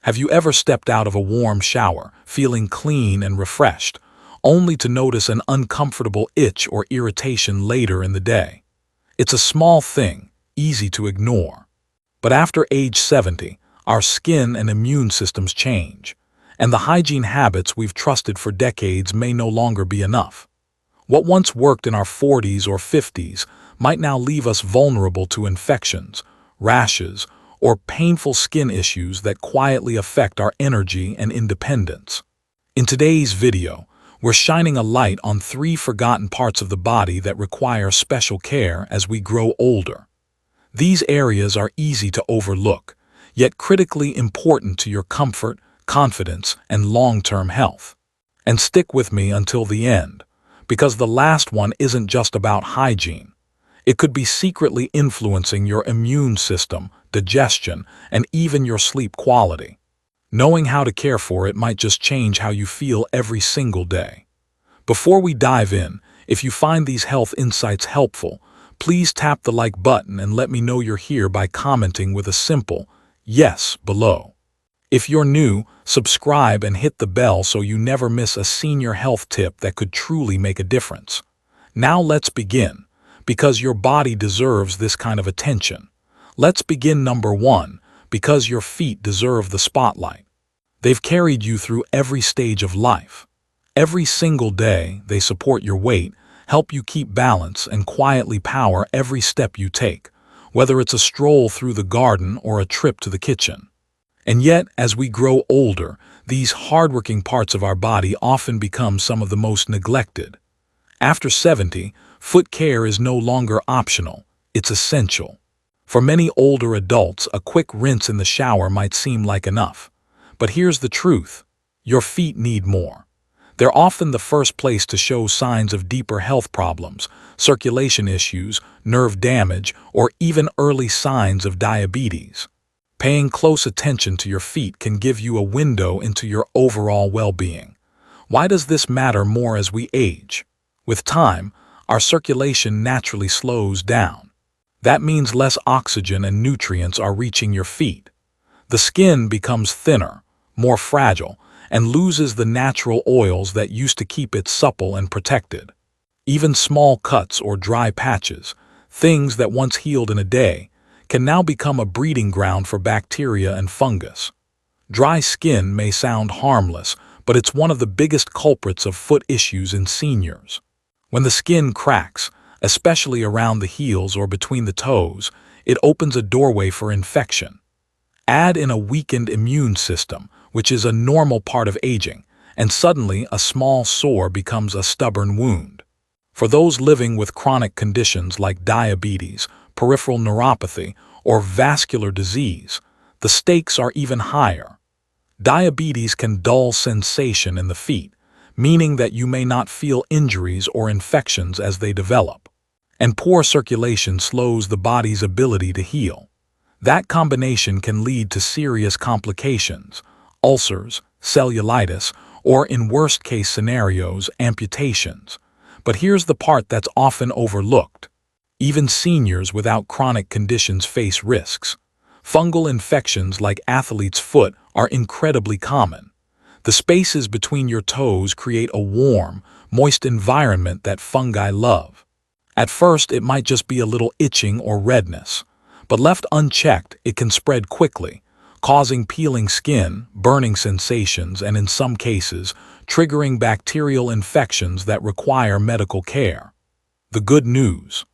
Have you ever stepped out of a warm shower, feeling clean and refreshed, only to notice an uncomfortable itch or irritation later in the day? It's a small thing, easy to ignore. But after age 70, our skin and immune systems change, and the hygiene habits we've trusted for decades may no longer be enough. What once worked in our 40s or 50s might now leave us vulnerable to infections, rashes, or painful skin issues that quietly affect our energy and independence. In today's video, we're shining a light on 3 forgotten parts of the body that require special care as we grow older. These areas are easy to overlook, yet critically important to your comfort, confidence, and long-term health. And stick with me until the end, because the last one isn't just about hygiene. It could be secretly influencing your immune system, digestion, and even your sleep quality. Knowing how to care for it might just change how you feel every single day. Before we dive in, if you find these health insights helpful, please tap the like button and let me know you're here by commenting with a simple yes below. If you're new, subscribe and hit the bell so you never miss a senior health tip that could truly make a difference. Now let's begin, because your body deserves this kind of attention. Let's begin number 1, because your feet deserve the spotlight. They've carried you through every stage of life. Every single day, they support your weight, help you keep balance, and quietly power every step you take, whether it's a stroll through the garden or a trip to the kitchen. And yet, as we grow older, these hardworking parts of our body often become some of the most neglected. After 70, foot care is no longer optional, it's essential. For many older adults, a quick rinse in the shower might seem like enough. But here's the truth: your feet need more. They're often the first place to show signs of deeper health problems, circulation issues, nerve damage, or even early signs of diabetes. Paying close attention to your feet can give you a window into your overall well-being. Why does this matter more as we age? With time, our circulation naturally slows down. That means less oxygen and nutrients are reaching your feet. The skin becomes thinner, more fragile, and loses the natural oils that used to keep it supple and protected. Even small cuts or dry patches, things that once healed in a day, can now become a breeding ground for bacteria and fungus. Dry skin may sound harmless, but it's one of the biggest culprits of foot issues in seniors. When the skin cracks, especially around the heels or between the toes, it opens a doorway for infection. Add in a weakened immune system, which is a normal part of aging, and suddenly a small sore becomes a stubborn wound. For those living with chronic conditions like diabetes, peripheral neuropathy, or vascular disease, the stakes are even higher. Diabetes can dull sensation in the feet, meaning that you may not feel injuries or infections as they develop. And poor circulation slows the body's ability to heal. That combination can lead to serious complications, ulcers, cellulitis, or in worst-case scenarios, amputations. But here's the part that's often overlooked. Even seniors without chronic conditions face risks. Fungal infections like athlete's foot are incredibly common. The spaces between your toes create a warm, moist environment that fungi love. At first, it might just be a little itching or redness, but left unchecked, it can spread quickly, causing peeling skin, burning sensations, and in some cases, triggering bacterial infections that require medical care. The good news: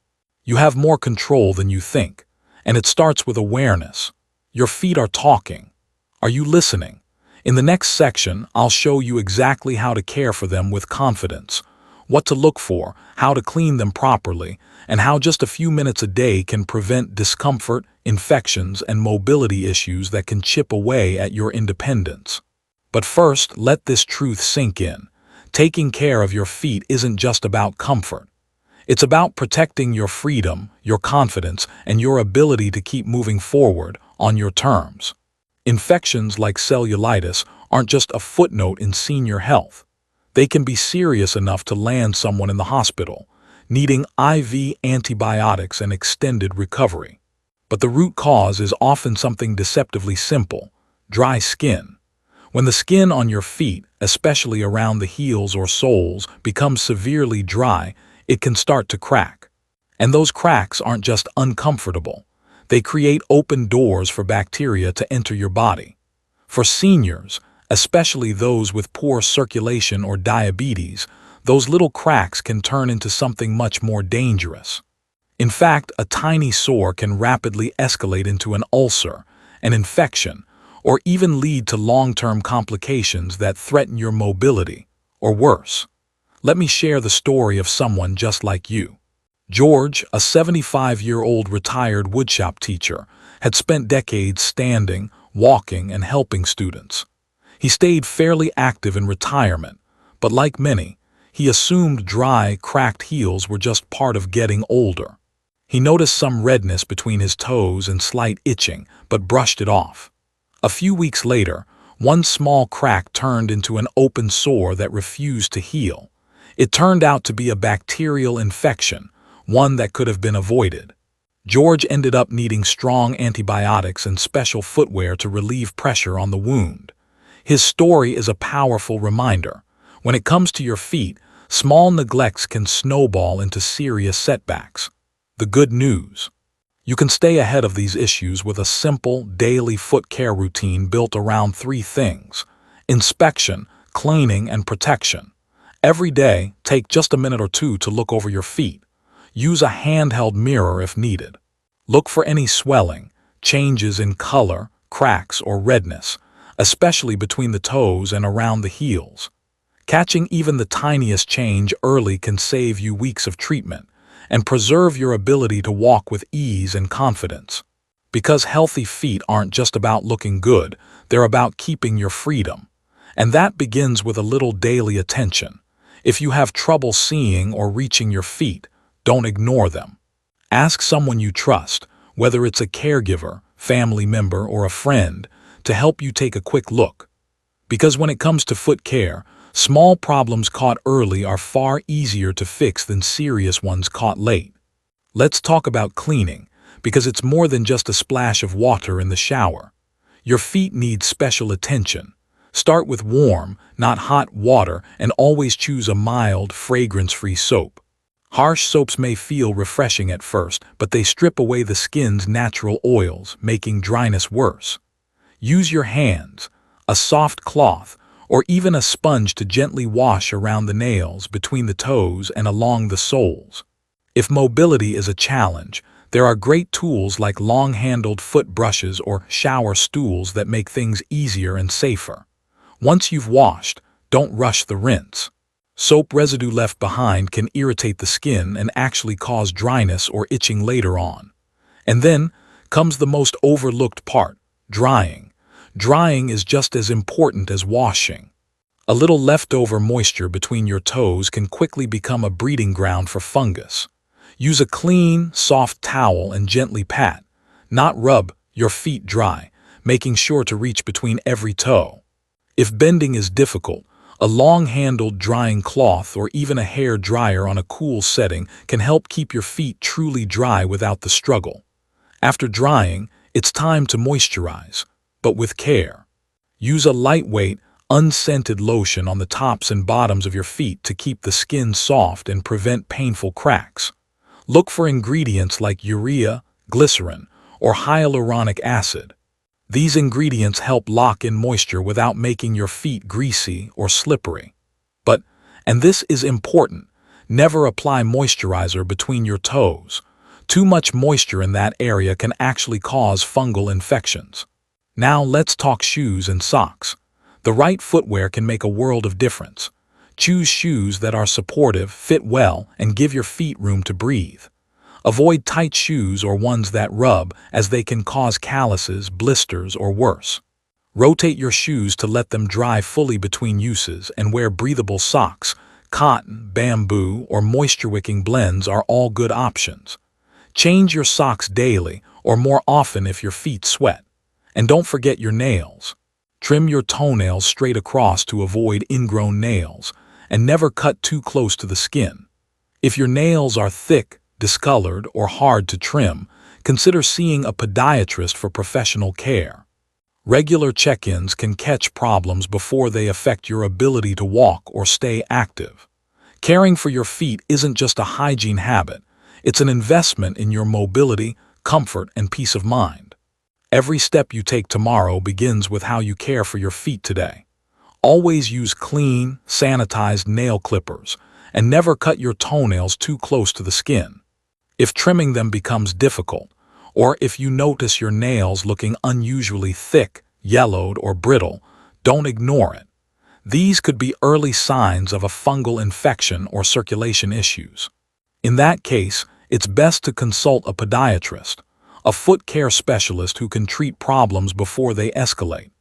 you have more control than you think, and it starts with awareness. Your feet are talking. Are you listening? In the next section, I'll show you exactly how to care for them with confidence, what to look for, how to clean them properly, and how just a few minutes a day can prevent discomfort, infections, and mobility issues that can chip away at your independence. But first, let this truth sink in. Taking care of your feet isn't just about comfort. It's about protecting your freedom, your confidence, and your ability to keep moving forward on your terms. Infections like cellulitis aren't just a footnote in senior health. They can be serious enough to land someone in the hospital, needing IV antibiotics and extended recovery. But the root cause is often something deceptively simple: Dry skin. When the skin on your feet, especially around the heels or soles, becomes severely dry, it can start to crack. And those cracks aren't just uncomfortable. They create open doors for bacteria to enter your body. For seniors, especially those with poor circulation or diabetes, those little cracks can turn into something much more dangerous. In fact, a tiny sore can rapidly escalate into an ulcer, an infection, or even lead to long-term complications that threaten your mobility, or worse. Let me share the story of someone just like you. George, a 75-year-old retired woodshop teacher, had spent decades standing, walking, and helping students. He stayed fairly active in retirement, but like many, he assumed dry, cracked heels were just part of getting older. He noticed some redness between his toes and slight itching, but brushed it off. A few weeks later, one small crack turned into an open sore that refused to heal. It turned out to be a bacterial infection, one that could have been avoided. George ended up needing strong antibiotics and special footwear to relieve pressure on the wound. His story is a powerful reminder. When it comes to your feet, small neglects can snowball into serious setbacks. The good news: you can stay ahead of these issues with a simple, daily foot care routine built around three things: inspection, cleaning, and protection. Every day, take just a minute or two to look over your feet. Use a handheld mirror if needed. Look for any swelling, changes in color, cracks, or redness, especially between the toes and around the heels. Catching even the tiniest change early can save you weeks of treatment and preserve your ability to walk with ease and confidence. Because healthy feet aren't just about looking good, they're about keeping your freedom. And that begins with a little daily attention. If you have trouble seeing or reaching your feet, don't ignore them. Ask someone you trust, whether it's a caregiver, family member, or a friend, to help you take a quick look. Because when it comes to foot care, small problems caught early are far easier to fix than serious ones caught late. Let's talk about cleaning, because it's more than just a splash of water in the shower. Your feet need special attention. Start with warm, not hot water, and always choose a mild, fragrance-free soap. Harsh soaps may feel refreshing at first, but they strip away the skin's natural oils, making dryness worse. Use your hands, a soft cloth, or even a sponge to gently wash around the nails, between the toes, and along the soles. If mobility is a challenge, there are great tools like long-handled foot brushes or shower stools that make things easier and safer. Once you've washed, don't rush the rinse. Soap residue left behind can irritate the skin and actually cause dryness or itching later on. And then comes the most overlooked part: drying. Drying is just as important as washing. A little leftover moisture between your toes can quickly become a breeding ground for fungus. Use a clean, soft towel and gently pat, not rub, your feet dry, making sure to reach between every toe. If bending is difficult, a long-handled drying cloth or even a hair dryer on a cool setting can help keep your feet truly dry without the struggle. After drying, it's time to moisturize, but with care. Use a lightweight, unscented lotion on the tops and bottoms of your feet to keep the skin soft and prevent painful cracks. Look for ingredients like urea, glycerin, or hyaluronic acid. These ingredients help lock in moisture without making your feet greasy or slippery. But, and this is important, never apply moisturizer between your toes. Too much moisture in that area can actually cause fungal infections. Now let's talk shoes and socks. The right footwear can make a world of difference. Choose shoes that are supportive, fit well, and give your feet room to breathe. Avoid tight shoes or ones that rub, as they can cause calluses, blisters, or worse. Rotate your shoes to let them dry fully between uses, and wear breathable socks. Cotton, bamboo, or moisture-wicking blends are all good options. Change your socks daily, or more often if your feet sweat. And don't forget your nails. Trim your toenails straight across to avoid ingrown nails, and never cut too close to the skin. If your nails are thick, discolored, or hard to trim, consider seeing a podiatrist for professional care. Regular check-ins can catch problems before they affect your ability to walk or stay active. Caring for your feet isn't just a hygiene habit, it's an investment in your mobility, comfort, and peace of mind. Every step you take tomorrow begins with how you care for your feet today. Always use clean, sanitized nail clippers, and never cut your toenails too close to the skin. If trimming them becomes difficult, or if you notice your nails looking unusually thick, yellowed, or brittle, don't ignore it. These could be early signs of a fungal infection or circulation issues. In that case, it's best to consult a podiatrist, a foot care specialist who can treat problems before they escalate.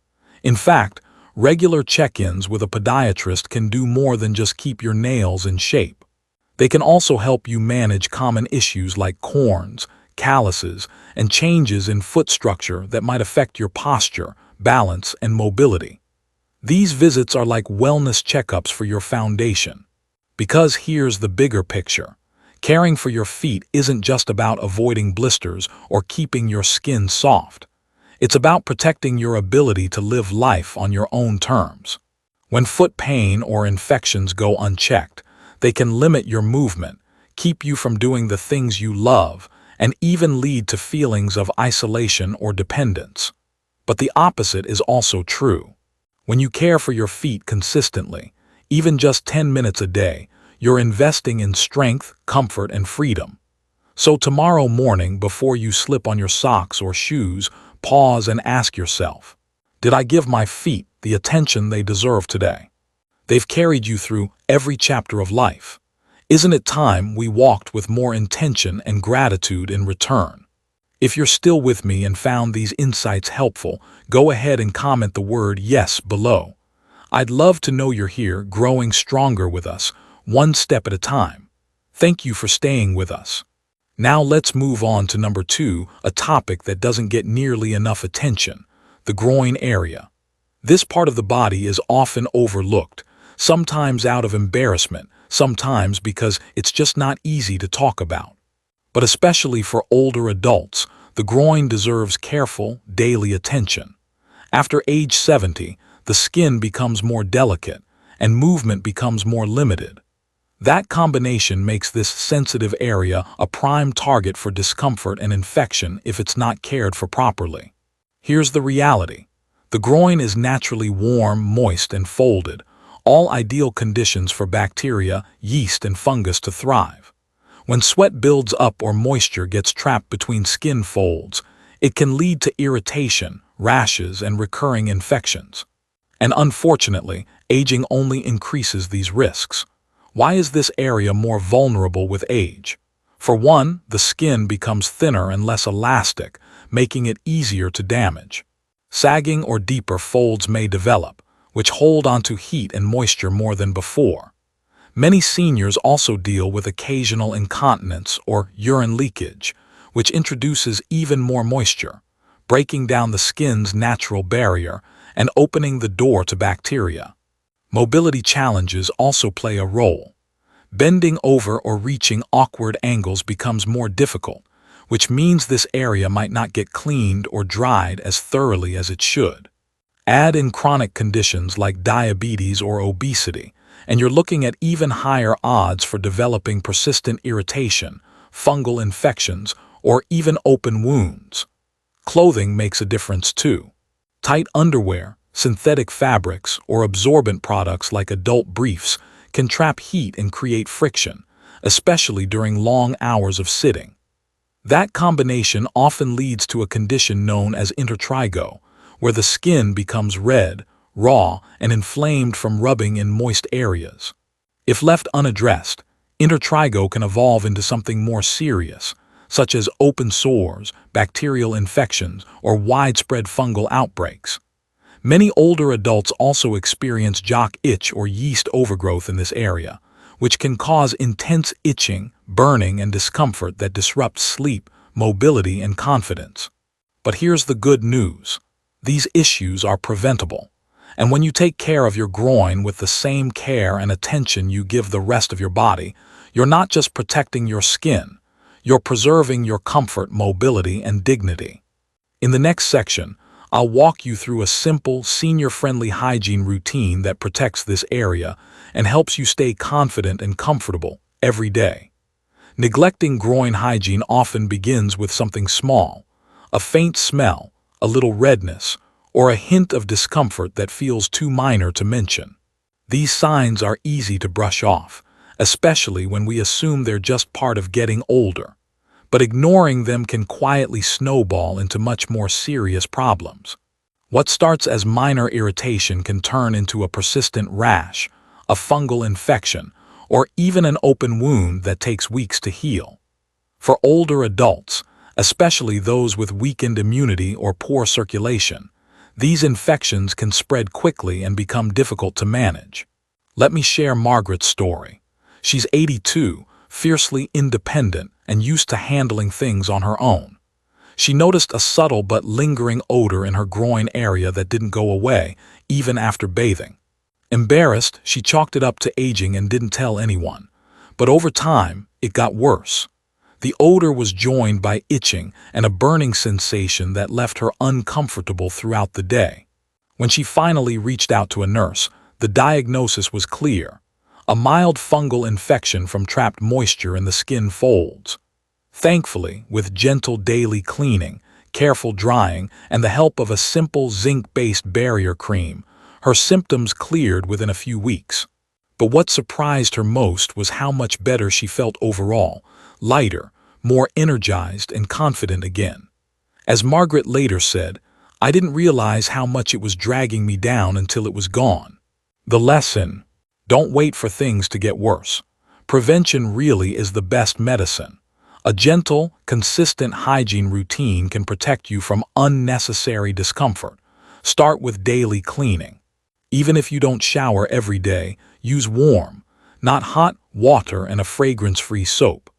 In fact, regular check-ins with a podiatrist can do more than just keep your nails in shape. They can also help you manage common issues like corns, calluses, and changes in foot structure that might affect your posture, balance, and mobility. These visits are like wellness checkups for your foundation. Because here's the bigger picture. Caring for your feet isn't just about avoiding blisters or keeping your skin soft. It's about protecting your ability to live life on your own terms. When foot pain or infections go unchecked, they can limit your movement, keep you from doing the things you love, and even lead to feelings of isolation or dependence. But the opposite is also true. When you care for your feet consistently, even just 10 minutes a day, you're investing in strength, comfort, and freedom. So tomorrow morning, before you slip on your socks or shoes, pause and ask yourself, did I give my feet the attention they deserve today? They've carried you through every chapter of life. Isn't it time we walked with more intention and gratitude in return? If you're still with me and found these insights helpful, go ahead and comment the word yes below. I'd love to know you're here, growing stronger with us, one step at a time. Thank you for staying with us. Now let's move on to number 2, a topic that doesn't get nearly enough attention, the groin area. This part of the body is often overlooked, sometimes out of embarrassment, sometimes because it's just not easy to talk about. But especially for older adults, the groin deserves careful, daily attention. After age 70, the skin becomes more delicate, and movement becomes more limited. That combination makes this sensitive area a prime target for discomfort and infection if it's not cared for properly. Here's the reality. The groin is naturally warm, moist, and folded, all ideal conditions for bacteria, yeast, and fungus to thrive. When sweat builds up or moisture gets trapped between skin folds, it can lead to irritation, rashes, and recurring infections. And unfortunately, aging only increases these risks. Why is this area more vulnerable with age? For one, the skin becomes thinner and less elastic, making it easier to damage. Sagging or deeper folds may develop, which hold onto heat and moisture more than before. Many seniors also deal with occasional incontinence or urine leakage, which introduces even more moisture, breaking down the skin's natural barrier and opening the door to bacteria. Mobility challenges also play a role. Bending over or reaching awkward angles becomes more difficult, which means this area might not get cleaned or dried as thoroughly as it should. Add in chronic conditions like diabetes or obesity, and you're looking at even higher odds for developing persistent irritation, fungal infections, or even open wounds. Clothing makes a difference too. Tight underwear, synthetic fabrics, or absorbent products like adult briefs can trap heat and create friction, especially during long hours of sitting. That combination often leads to a condition known as intertrigo, where the skin becomes red, raw, and inflamed from rubbing in moist areas. If left unaddressed, intertrigo can evolve into something more serious, such as open sores, bacterial infections, or widespread fungal outbreaks. Many older adults also experience jock itch or yeast overgrowth in this area, which can cause intense itching, burning, and discomfort that disrupts sleep, mobility, and confidence. But here's the good news. These issues are preventable. And when you take care of your groin with the same care and attention you give the rest of your body, you're not just protecting your skin, you're preserving your comfort, mobility, and dignity. In the next section, I'll walk you through a simple, senior-friendly hygiene routine that protects this area and helps you stay confident and comfortable every day. Neglecting groin hygiene often begins with something small, a faint smell, a little redness, or a hint of discomfort that feels too minor to mention. These signs are easy to brush off, especially when we assume they're just part of getting older. But ignoring them can quietly snowball into much more serious problems. What starts as minor irritation can turn into a persistent rash, a fungal infection, or even an open wound that takes weeks to heal. For older adults, especially those with weakened immunity or poor circulation, these infections can spread quickly and become difficult to manage. Let me share Margaret's story. She's 82, fiercely independent, and used to handling things on her own. She noticed a subtle but lingering odor in her groin area that didn't go away, even after bathing. Embarrassed, she chalked it up to aging and didn't tell anyone. But over time, it got worse. The odor was joined by itching and a burning sensation that left her uncomfortable throughout the day. When she finally reached out to a nurse, the diagnosis was clear: a mild fungal infection from trapped moisture in the skin folds. Thankfully, with gentle daily cleaning, careful drying, and the help of a simple zinc-based barrier cream, her symptoms cleared within a few weeks. But what surprised her most was how much better she felt overall, lighter, more energized, and confident again. As Margaret later said, "I didn't realize how much it was dragging me down until it was gone." The lesson: don't wait for things to get worse. Prevention really is the best medicine. A gentle, consistent hygiene routine can protect you from unnecessary discomfort. Start with daily cleaning. Even if you don't shower every day, use warm, not hot, water and a fragrance-free soap.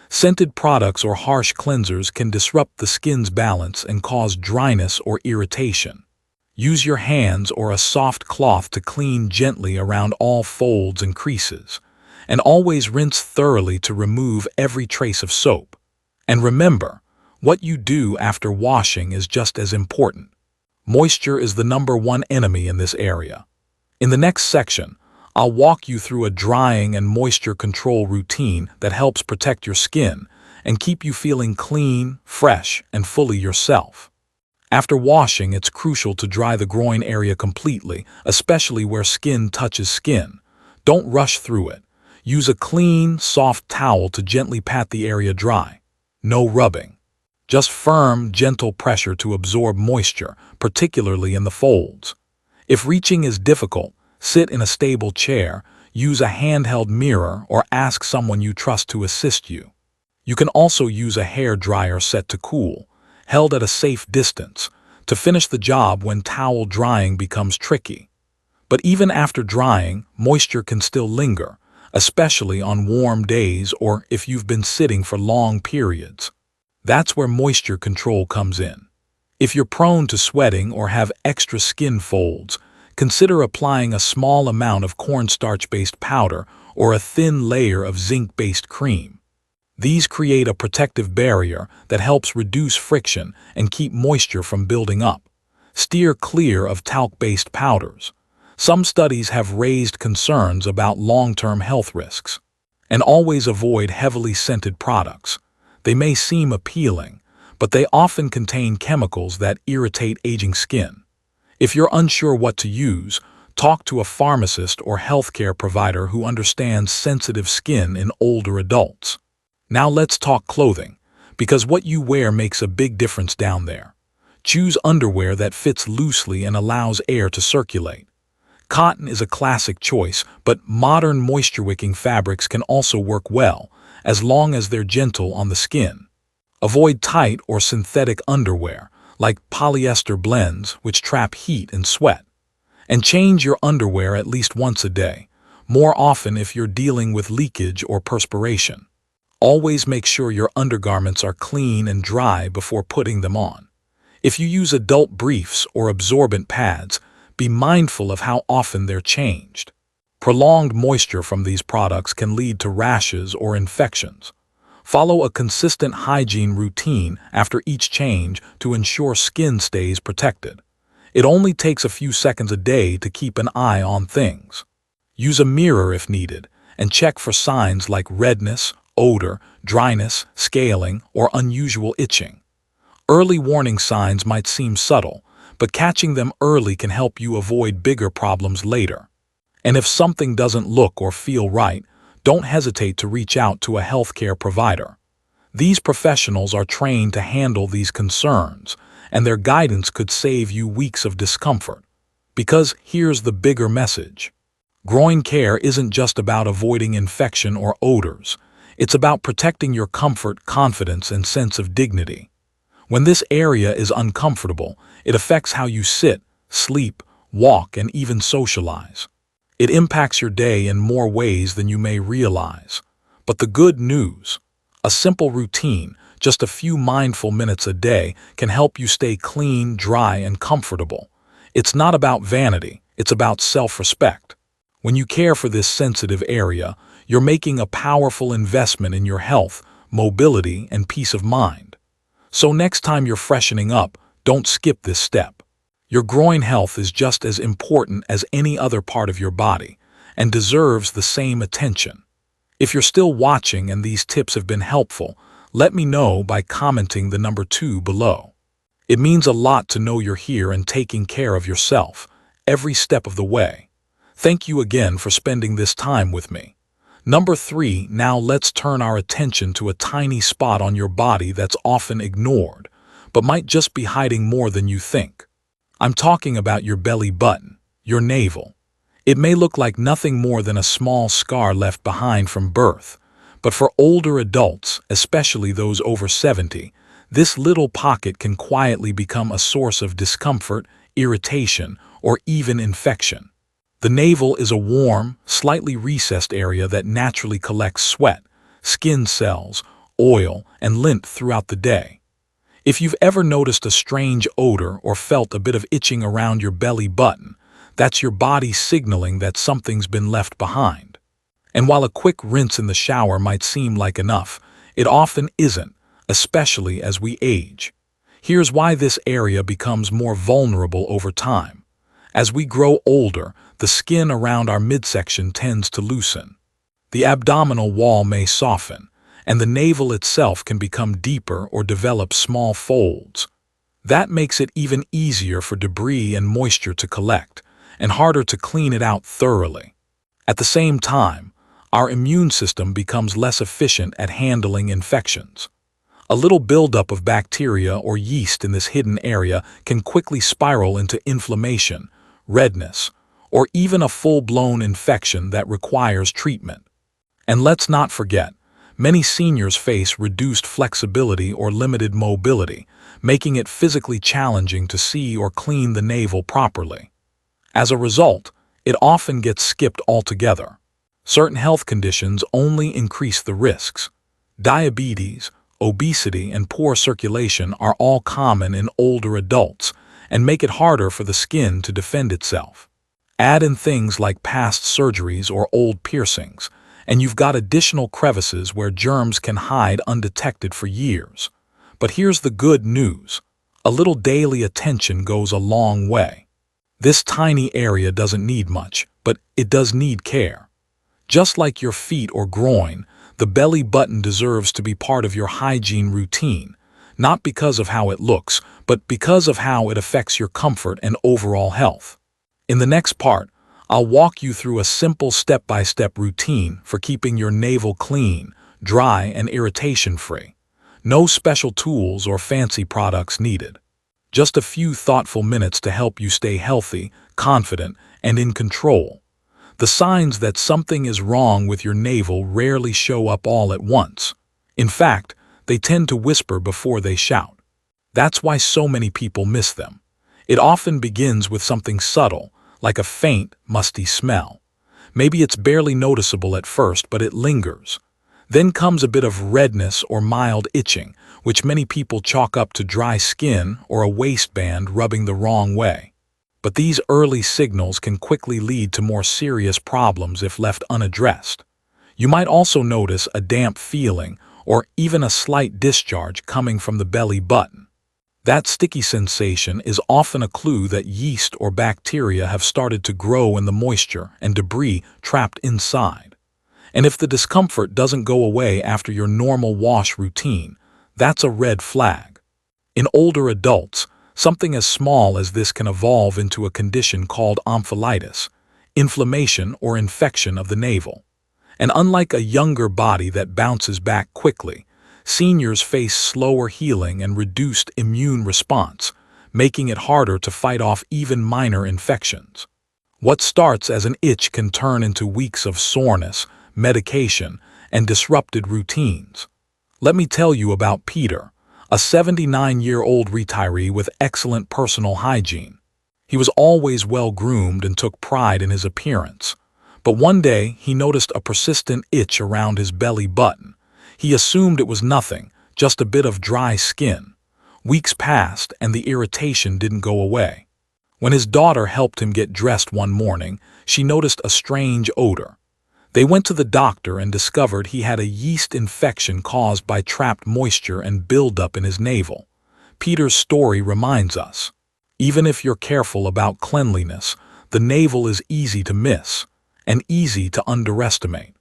Scented products or harsh cleansers can disrupt the skin's balance and cause dryness or irritation. Use your hands or a soft cloth to clean gently around all folds and creases, and always rinse thoroughly to remove every trace of soap. And remember, what you do after washing is just as important. Moisture is the #1 enemy in this area. In the next section, I'll walk you through a drying and moisture control routine that helps protect your skin and keep you feeling clean, fresh, and fully yourself. After washing, it's crucial to dry the groin area completely, especially where skin touches skin. Don't rush through it. Use a clean, soft towel to gently pat the area dry. No rubbing. Just firm, gentle pressure to absorb moisture, particularly in the folds. If reaching is difficult, sit in a stable chair, use a handheld mirror, or ask someone you trust to assist you. You can also use a hair dryer set to cool, held at a safe distance, to finish the job when towel drying becomes tricky. But even after drying, moisture can still linger, especially on warm days or if you've been sitting for long periods. That's where moisture control comes in. If you're prone to sweating or have extra skin folds, consider applying a small amount of cornstarch-based powder or a thin layer of zinc-based cream. These create a protective barrier that helps reduce friction and keep moisture from building up. Steer clear of talc-based powders. Some studies have raised concerns about long-term health risks. And always avoid heavily scented products. They may seem appealing, but they often contain chemicals that irritate aging skin. If you're unsure what to use, talk to a pharmacist or healthcare provider who understands sensitive skin in older adults. Now let's talk clothing, because what you wear makes a big difference down there. Choose underwear that fits loosely and allows air to circulate. Cotton is a classic choice, but modern moisture-wicking fabrics can also work well, as long as they're gentle on the skin. Avoid tight or synthetic underwear, like polyester blends, which trap heat and sweat. And change your underwear at least once a day, more often if you're dealing with leakage or perspiration. Always make sure your undergarments are clean and dry before putting them on. If you use adult briefs or absorbent pads, be mindful of how often they're changed. Prolonged moisture from these products can lead to rashes or infections. Follow a consistent hygiene routine after each change to ensure skin stays protected. It only takes a few seconds a day to keep an eye on things. Use a mirror if needed, and check for signs like redness, odor, dryness, scaling, or unusual itching. Early warning signs might seem subtle, but catching them early can help you avoid bigger problems later. And if something doesn't look or feel right, don't hesitate to reach out to a healthcare provider. These professionals are trained to handle these concerns, and their guidance could save you weeks of discomfort. Because here's the bigger message. Groin care isn't just about avoiding infection or odors. It's about protecting your comfort, confidence, and sense of dignity. When this area is uncomfortable, it affects how you sit, sleep, walk, and even socialize. It impacts your day in more ways than you may realize. But the good news, a simple routine, just a few mindful minutes a day, can help you stay clean, dry, and comfortable. It's not about vanity, it's about self-respect. When you care for this sensitive area, you're making a powerful investment in your health, mobility, and peace of mind. So next time you're freshening up, don't skip this step. Your groin health is just as important as any other part of your body and deserves the same attention. If you're still watching and these tips have been helpful, let me know by commenting the number 2 below. It means a lot to know you're here and taking care of yourself every step of the way. Thank you again for spending this time with me. Number 3, now let's turn our attention to a tiny spot on your body that's often ignored, but might just be hiding more than you think. I'm talking about your belly button, your navel. It may look like nothing more than a small scar left behind from birth, but for older adults, especially those over 70, this little pocket can quietly become a source of discomfort, irritation, or even infection. The navel is a warm, slightly recessed area that naturally collects sweat, skin cells, oil, and lint throughout the day. If you've ever noticed a strange odor or felt a bit of itching around your belly button, that's your body signaling that something's been left behind. And while a quick rinse in the shower might seem like enough, it often isn't, especially as we age. Here's why this area becomes more vulnerable over time. As we grow older, the skin around our midsection tends to loosen. The abdominal wall may soften, and the navel itself can become deeper or develop small folds. That makes it even easier for debris and moisture to collect, and harder to clean it out thoroughly. At the same time, our immune system becomes less efficient at handling infections. A little buildup of bacteria or yeast in this hidden area can quickly spiral into inflammation, redness, or even a full-blown infection that requires treatment. And let's not forget, many seniors face reduced flexibility or limited mobility, making it physically challenging to see or clean the navel properly. As a result, it often gets skipped altogether. Certain health conditions only increase the risks. Diabetes, obesity, and poor circulation are all common in older adults and make it harder for the skin to defend itself. Add in things like past surgeries or old piercings, and you've got additional crevices where germs can hide undetected for years. But here's the good news. A little daily attention goes a long way. This tiny area doesn't need much, but it does need care. Just like your feet or groin, the belly button deserves to be part of your hygiene routine, not because of how it looks, but because of how it affects your comfort and overall health. In the next part, I'll walk you through a simple step-by-step routine for keeping your navel clean, dry, and irritation-free. No special tools or fancy products needed. Just a few thoughtful minutes to help you stay healthy, confident, and in control. The signs that something is wrong with your navel rarely show up all at once. In fact, they tend to whisper before they shout. That's why so many people miss them. It often begins with something subtle, like a faint, musty smell. Maybe it's barely noticeable at first, but it lingers. Then comes a bit of redness or mild itching, which many people chalk up to dry skin or a waistband rubbing the wrong way. But these early signals can quickly lead to more serious problems if left unaddressed. You might also notice a damp feeling or even a slight discharge coming from the belly button. That sticky sensation is often a clue that yeast or bacteria have started to grow in the moisture and debris trapped inside. And if the discomfort doesn't go away after your normal wash routine, that's a red flag. In older adults, something as small as this can evolve into a condition called omphalitis, inflammation or infection of the navel. And unlike a younger body that bounces back quickly, seniors face slower healing and reduced immune response, making it harder to fight off even minor infections. What starts as an itch can turn into weeks of soreness, medication, and disrupted routines. Let me tell you about Peter, a 79-year-old retiree with excellent personal hygiene. He was always well-groomed and took pride in his appearance. But one day, he noticed a persistent itch around his belly button. He assumed it was nothing, just a bit of dry skin. Weeks passed, and the irritation didn't go away. When his daughter helped him get dressed one morning, she noticed a strange odor. They went to the doctor and discovered he had a yeast infection caused by trapped moisture and buildup in his navel. Peter's story reminds us, even if you're careful about cleanliness, the navel is easy to miss and easy to underestimate.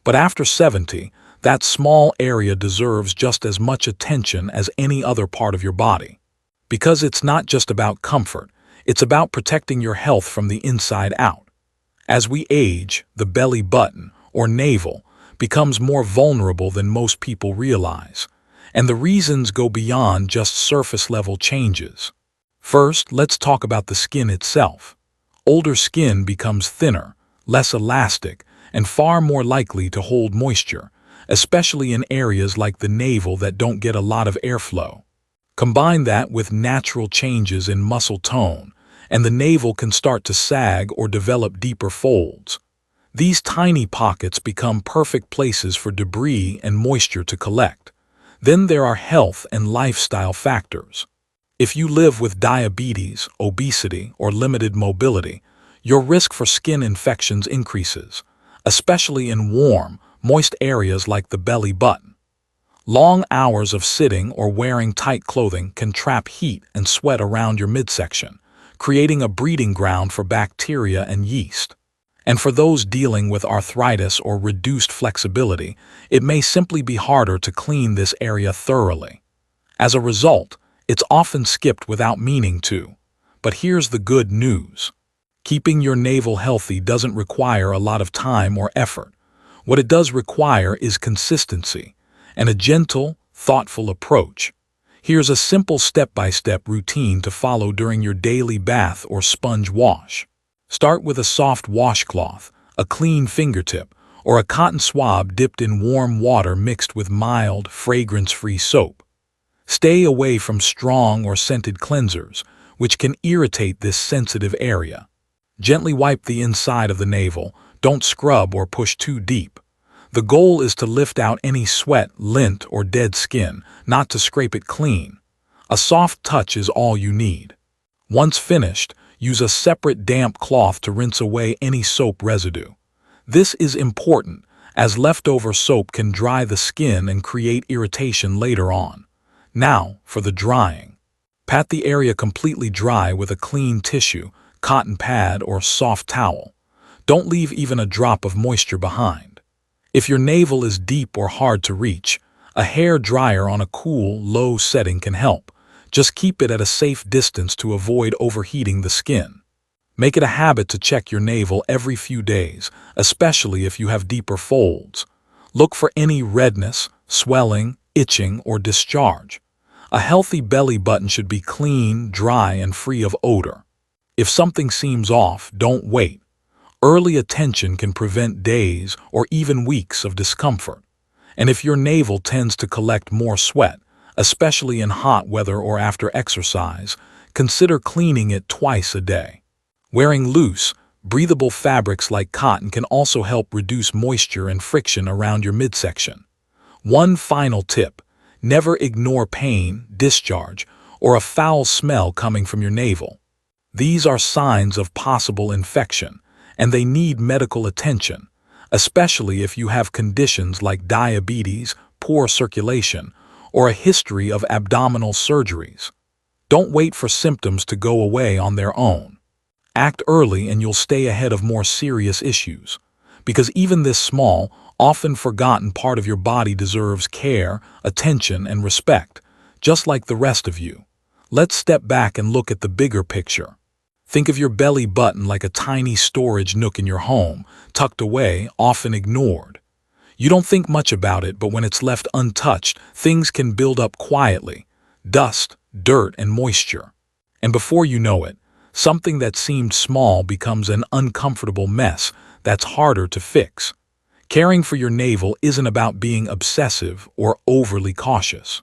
But after 70, that small area deserves just as much attention as any other part of your body. Because it's not just about comfort, it's about protecting your health from the inside out. As we age, the belly button, or navel, becomes more vulnerable than most people realize, and the reasons go beyond just surface-level changes. First, let's talk about the skin itself. Older skin becomes thinner, less elastic, and far more likely to hold moisture, especially in areas like the navel that don't get a lot of airflow. Combine that with natural changes in muscle tone, and the navel can start to sag or develop deeper folds. These tiny pockets become perfect places for debris and moisture to collect. Then there are health and lifestyle factors. If you live with diabetes, obesity, or limited mobility, your risk for skin infections increases, especially in warm, moist areas like the belly button. Long hours of sitting or wearing tight clothing can trap heat and sweat around your midsection, creating a breeding ground for bacteria and yeast. And for those dealing with arthritis or reduced flexibility, it may simply be harder to clean this area thoroughly. As a result, it's often skipped without meaning to. But here's the good news. Keeping your navel healthy doesn't require a lot of time or effort. What it does require is consistency and a gentle, thoughtful approach. Here's a simple step-by-step routine to follow during your daily bath or sponge wash. Start with a soft washcloth, a clean fingertip, or a cotton swab dipped in warm water mixed with mild, fragrance-free soap. Stay away from strong or scented cleansers, which can irritate this sensitive area. Gently wipe the inside of the navel, don't scrub or push too deep. The goal is to lift out any sweat, lint, or dead skin, not to scrape it clean. A soft touch is all you need. Once finished, use a separate damp cloth to rinse away any soap residue. This is important, as leftover soap can dry the skin and create irritation later on. Now, for the drying. Pat the area completely dry with a clean tissue, cotton pad, or soft towel. Don't leave even a drop of moisture behind. If your navel is deep or hard to reach, a hair dryer on a cool, low setting can help. Just keep it at a safe distance to avoid overheating the skin. Make it a habit to check your navel every few days, especially if you have deeper folds. Look for any redness, swelling, itching, or discharge. A healthy belly button should be clean, dry, and free of odor. If something seems off, don't wait. Early attention can prevent days or even weeks of discomfort. And if your navel tends to collect more sweat, especially in hot weather or after exercise, consider cleaning it twice a day. Wearing loose, breathable fabrics like cotton can also help reduce moisture and friction around your midsection. One final tip: never ignore pain, discharge, or a foul smell coming from your navel. These are signs of possible infection, and they need medical attention, especially if you have conditions like diabetes, poor circulation, or a history of abdominal surgeries. Don't wait for symptoms to go away on their own. Act early and you'll stay ahead of more serious issues. Because even this small, often forgotten part of your body deserves care, attention, and respect, just like the rest of you. Let's step back and look at the bigger picture. Think of your belly button like a tiny storage nook in your home, tucked away, often ignored. You don't think much about it, but when it's left untouched, things can build up quietly. Dust, dirt, and moisture. And before you know it, something that seemed small becomes an uncomfortable mess that's harder to fix. Caring for your navel isn't about being obsessive or overly cautious.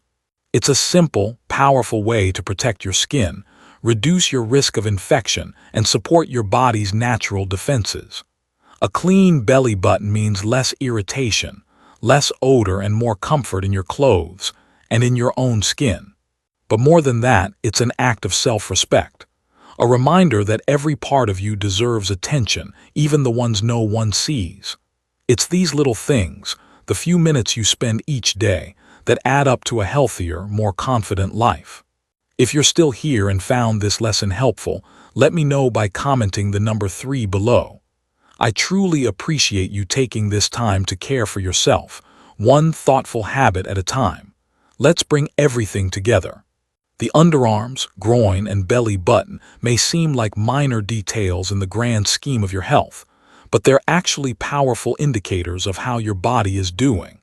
It's a simple, powerful way to protect your skin, reduce your risk of infection, and support your body's natural defenses. A clean belly button means less irritation, less odor, and more comfort in your clothes and in your own skin. But more than that, it's an act of self-respect. A reminder that every part of you deserves attention, even the ones no one sees. It's these little things, the few minutes you spend each day, that add up to a healthier, more confident life. If you're still here and found this lesson helpful, let me know by commenting the number 3 below. I truly appreciate you taking this time to care for yourself, one thoughtful habit at a time. Let's bring everything together. The underarms, groin, and belly button may seem like minor details in the grand scheme of your health, but they're actually powerful indicators of how your body is doing.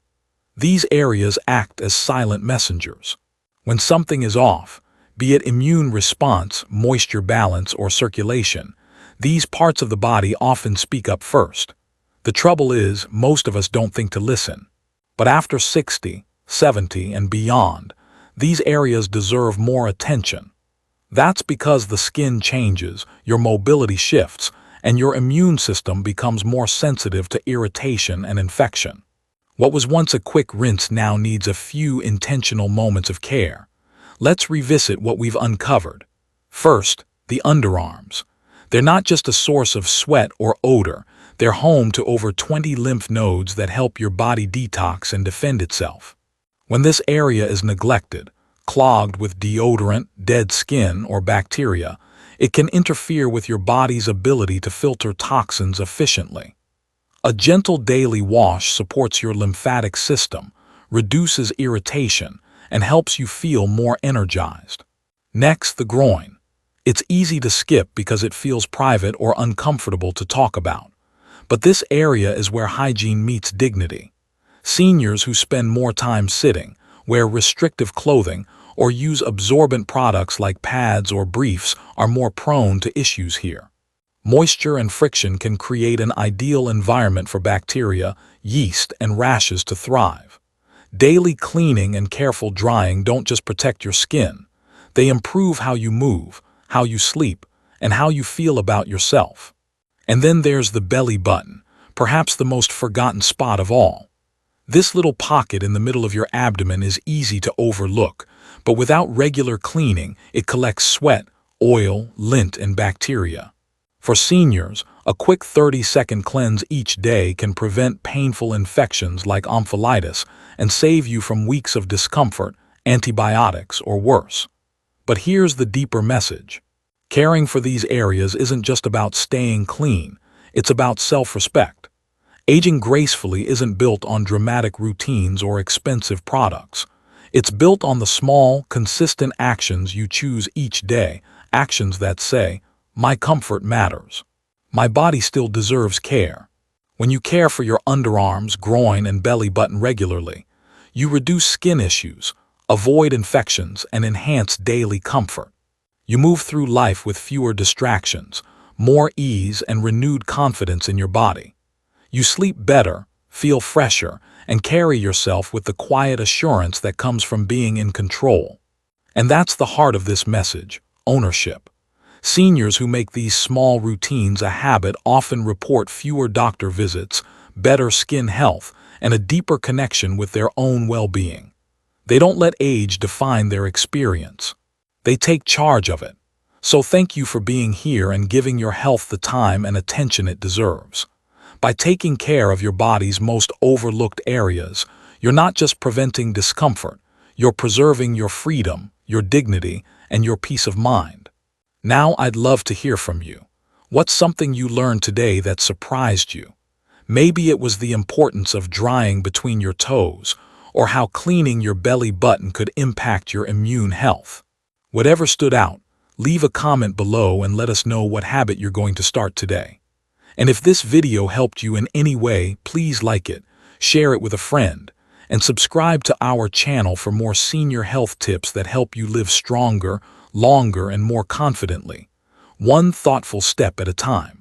These areas act as silent messengers. When something is off, be it immune response, moisture balance, or circulation, these parts of the body often speak up first. The trouble is, most of us don't think to listen. But after 60, 70, and beyond, these areas deserve more attention. That's because the skin changes, your mobility shifts, and your immune system becomes more sensitive to irritation and infection. What was once a quick rinse now needs a few intentional moments of care. Let's revisit what we've uncovered. First, the underarms. They're not just a source of sweat or odor, they're home to over 20 lymph nodes that help your body detox and defend itself. When this area is neglected, clogged with deodorant, dead skin, or bacteria, it can interfere with your body's ability to filter toxins efficiently. A gentle daily wash supports your lymphatic system, reduces irritation, and helps you feel more energized. Next, the groin. It's easy to skip because it feels private or uncomfortable to talk about. But this area is where hygiene meets dignity. Seniors who spend more time sitting, wear restrictive clothing, or use absorbent products like pads or briefs are more prone to issues here. Moisture and friction can create an ideal environment for bacteria, yeast, and rashes to thrive. Daily cleaning and careful drying don't just protect your skin. They improve how you move, how you sleep, and how you feel about yourself. And then there's the belly button, perhaps the most forgotten spot of all. This little pocket in the middle of your abdomen is easy to overlook, but without regular cleaning, it collects sweat, oil, lint, and bacteria. For seniors, a quick 30-second cleanse each day can prevent painful infections like ampulitis and save you from weeks of discomfort, antibiotics, or worse. But here's the deeper message. Caring for these areas isn't just about staying clean, it's about self-respect. Aging gracefully isn't built on dramatic routines or expensive products. It's built on the small, consistent actions you choose each day, actions that say, "My comfort matters. My body still deserves care." When you care for your underarms, groin, and belly button regularly, you reduce skin issues, avoid infections, and enhance daily comfort. You move through life with fewer distractions, more ease, and renewed confidence in your body. You sleep better, feel fresher, and carry yourself with the quiet assurance that comes from being in control. And that's the heart of this message: ownership. Seniors who make these small routines a habit often report fewer doctor visits, better skin health, and a deeper connection with their own well-being. They don't let age define their experience. They take charge of it. So thank you for being here and giving your health the time and attention it deserves. By taking care of your body's most overlooked areas, you're not just preventing discomfort, you're preserving your freedom, your dignity, and your peace of mind. Now I'd love to hear from you. What's something you learned today that surprised you? Maybe it was the importance of drying between your toes, or how cleaning your belly button could impact your immune health. Whatever stood out, leave a comment below and let us know what habit you're going to start today. And if this video helped you in any way, please like it, share it with a friend, and subscribe to our channel for more senior health tips that help you live stronger, longer, and more confidently, one thoughtful step at a time.